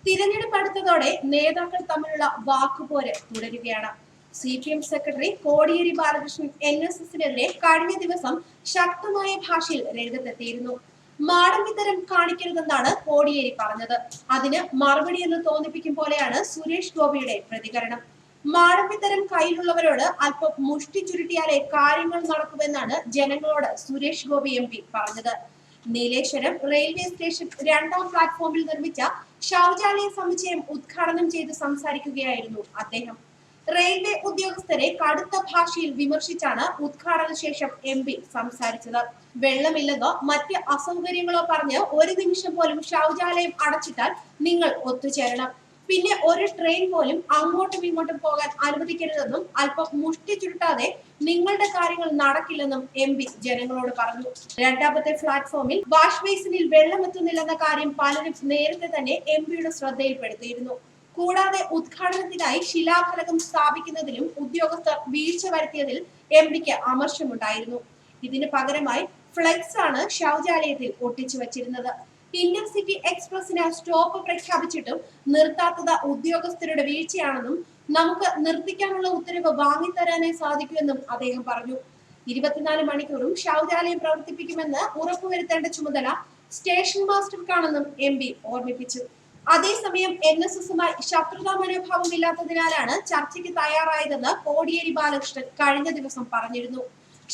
തിരഞ്ഞെടുപ്പ് അടുത്തതോടെ നേതാക്കൾ തമ്മിലുള്ള വാക്കുപോര് തുടരുകയാണ്. CPM സെക്രട്ടറി കോടിയേരി ബാലകൃഷ്ണൻ NSSനെതിരെ കഴിഞ്ഞ ദിവസം ശക്തമായ ഭാഷയിൽ രംഗത്തെത്തിയിരുന്നു. മാടമ്പിത്തരം കാണിക്കരുതെന്നാണ് കോടിയേരി പറഞ്ഞത്. അതിന് മറുപടി എന്ന് തോന്നിപ്പിക്കും പോലെയാണ് സുരേഷ് ഗോപിയുടെ പ്രതികരണം. മാടമ്പിത്തരം കയ്യിലുള്ളവരോട് അല്പം മുഷ്ടി ചുരുട്ടിയാലേ കാര്യങ്ങൾ നടക്കുമെന്നാണ് ജനങ്ങളോട് സുരേഷ് ഗോപി MP പറഞ്ഞത്. നീലേശ്വരം റെയിൽവേ സ്റ്റേഷൻ 2ാം പ്ലാറ്റ്ഫോമിൽ നിർമ്മിച്ച ശൗചാലയ സമുച്ചയം ഉദ്ഘാടനം ചെയ്ത് സംസാരിക്കുകയായിരുന്നു അദ്ദേഹം. റെയിൽവേ ഉദ്യോഗസ്ഥരെ കടുത്ത ഭാഷയിൽ വിമർശിച്ചാണ് ഉദ്ഘാടന ശേഷം MP സംസാരിച്ചത്. വെള്ളമില്ലെന്നോ മറ്റ് അസൗകര്യങ്ങളോ പറഞ്ഞ് ഒരു നിമിഷം പോലും ശൗചാലയം അടച്ചിട്ടാൽ നിങ്ങൾ ഒത്തുചേരണം. പിന്നെ ഒരു ട്രെയിൻ പോലും അങ്ങോട്ടും ഇങ്ങോട്ടും പോകാൻ അനുവദിക്കരുതെന്നും അല്പം മുഷ്ടി ചുരുട്ടാതെ നിങ്ങളുടെ കാര്യങ്ങൾ നടക്കില്ലെന്നും MP ജനങ്ങളോട് പറഞ്ഞു. 2ാമത്തെ പ്ലാറ്റ്ഫോമിൽ വാഷ് ബേസിനിൽ വെള്ളം എത്തുന്നില്ലെന്ന കാര്യം പലരും നേരത്തെ തന്നെ MPയുടെ ശ്രദ്ധയിൽപ്പെടുത്തിയിരുന്നു. കൂടാതെ ഉദ്ഘാടനത്തിനായി ശിലാഫലകം സ്ഥാപിക്കുന്നതിലും ഉദ്യോഗസ്ഥർ വീഴ്ച വരുത്തിയതിൽ MPക്ക് അമർഷമുണ്ടായിരുന്നു. ഇതിന് പകരമായി ഫ്ലെക്സ് ആണ് ശൗചാലയത്തിൽ ഒട്ടിച്ചു വച്ചിരുന്നത്. ഇന്റർസിറ്റി എക്സ്പ്രസിന് സ്റ്റോപ്പ് പ്രഖ്യാപിച്ചിട്ടും നിർത്താത്തത് ഉദ്യോഗസ്ഥരുടെ വീഴ്ചയാണെന്നും നമുക്ക് നിർത്തിക്കാനുള്ള ഉത്തരവ് വാങ്ങിത്തരാനേ സാധിക്കുമെന്നും അദ്ദേഹം പറഞ്ഞു. 24 മണിക്കൂറും ശൗചാലയം പ്രവർത്തിപ്പിക്കുമെന്ന് ഉറപ്പുവരുത്തേണ്ട ചുമതല സ്റ്റേഷൻ മാസ്റ്റർക്കാണെന്നും MP ഓർമ്മിപ്പിച്ചു. അതേസമയം NSSുമായി ശത്രുതാ മനോഭാവം ഇല്ലാത്തതിനാലാണ് ചർച്ചയ്ക്ക് തയ്യാറായതെന്ന് കോടിയേരി ബാലകൃഷ്ണൻ കഴിഞ്ഞ ദിവസം പറഞ്ഞിരുന്നു.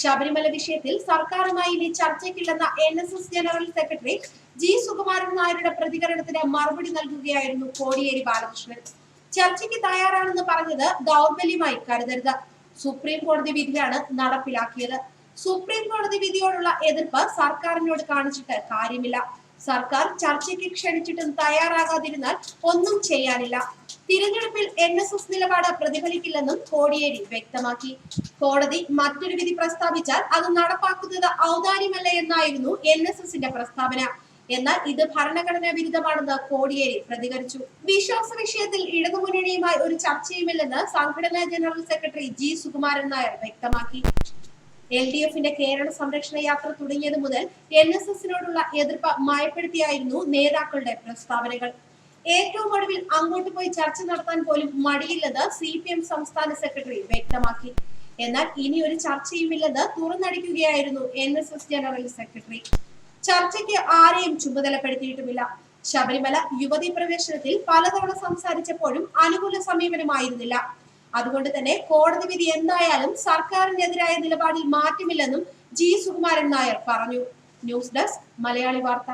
ശബരിമല വിഷയത്തിൽ സർക്കാരുമായി ഇനി ചർച്ചയ്ക്കില്ലെന്ന NSS general secretary G Sukumaran നായരുടെ പ്രതികരണത്തിന് മറുപടി നൽകുകയായിരുന്നു കോടിയേരി ബാലകൃഷ്ണൻ. ചർച്ചയ്ക്ക് തയ്യാറാണെന്ന് പറഞ്ഞത് ദൗർബല്യമായി കരുതരുത്. സുപ്രീം കോടതി വിധിയാണ് നടപ്പിലാക്കിയത്. സുപ്രീം കോടതി വിധിയോടുള്ള എതിർപ്പ് സർക്കാരിനോട് കാണിച്ചിട്ട് കാര്യമില്ല. സർക്കാർ ചർച്ചയ്ക്ക് ക്ഷണിച്ചിട്ടും തയ്യാറാകാതിരുന്നാൽ ഒന്നും ചെയ്യാനില്ല. തിരഞ്ഞെടുപ്പിൽ NSS നിലപാട് പ്രതിഫലിക്കില്ലെന്നും കോടിയേരി വ്യക്തമാക്കി. കോടതി മറ്റൊരു വിധി പ്രസ്താവിച്ചാൽ അത് നടപ്പാക്കുന്നത് ഔദാര്യമല്ല എന്നായിരുന്നു NSSന്റെ പ്രസ്താവന. എന്നാൽ ഇത് ഭരണഘടനാ വിരുദ്ധമാണെന്ന് കോടിയേരി പ്രതികരിച്ചു. വിശ്വാസ വിഷയത്തിൽ ഇടതുമുന്നണിയുമായി ഒരു ചർച്ചയുമില്ലെന്ന് സംഘടനാ general secretary G Sukumaran Nair വ്യക്തമാക്കി. LDFന്റെ കേരള സംരക്ഷണ യാത്ര തുടങ്ങിയത് മുതൽ NSSനോടുള്ള എതിർപ്പ് മയപ്പെടുത്തിയായിരുന്നു നേതാക്കളുടെ പ്രസ്താവനകൾ. ഏറ്റവും ഒടുവിൽ അങ്ങോട്ട് പോയി ചർച്ച നടത്താൻ പോലും മടിയില്ലെന്ന് CPM സംസ്ഥാന സെക്രട്ടറി വ്യക്തമാക്കി. എന്നാൽ ഇനി ഒരു ചർച്ചയുമില്ലെന്ന് തുറന്നടിക്കുകയായിരുന്നു NSS ജനറൽ സെക്രട്ടറി. ചർച്ചയ്ക്ക് ആരെയും ചുമതലപ്പെടുത്തിയിട്ടുമില്ല. ശബരിമല യുവതീ പ്രവേശനത്തിൽ പലതവണ സംസാരിച്ചപ്പോഴും അനുകൂല സമീപനമായിരുന്നില്ല. അതുകൊണ്ട് തന്നെ കോടതി വിധി എന്തായാലും സർക്കാരിനെതിരായ നിലപാടിൽ മാറ്റമില്ലെന്നും G സുകുമാരൻ നായർ പറഞ്ഞു. ന്യൂസ് ഡെസ്ക് മലയാളി വാർത്ത.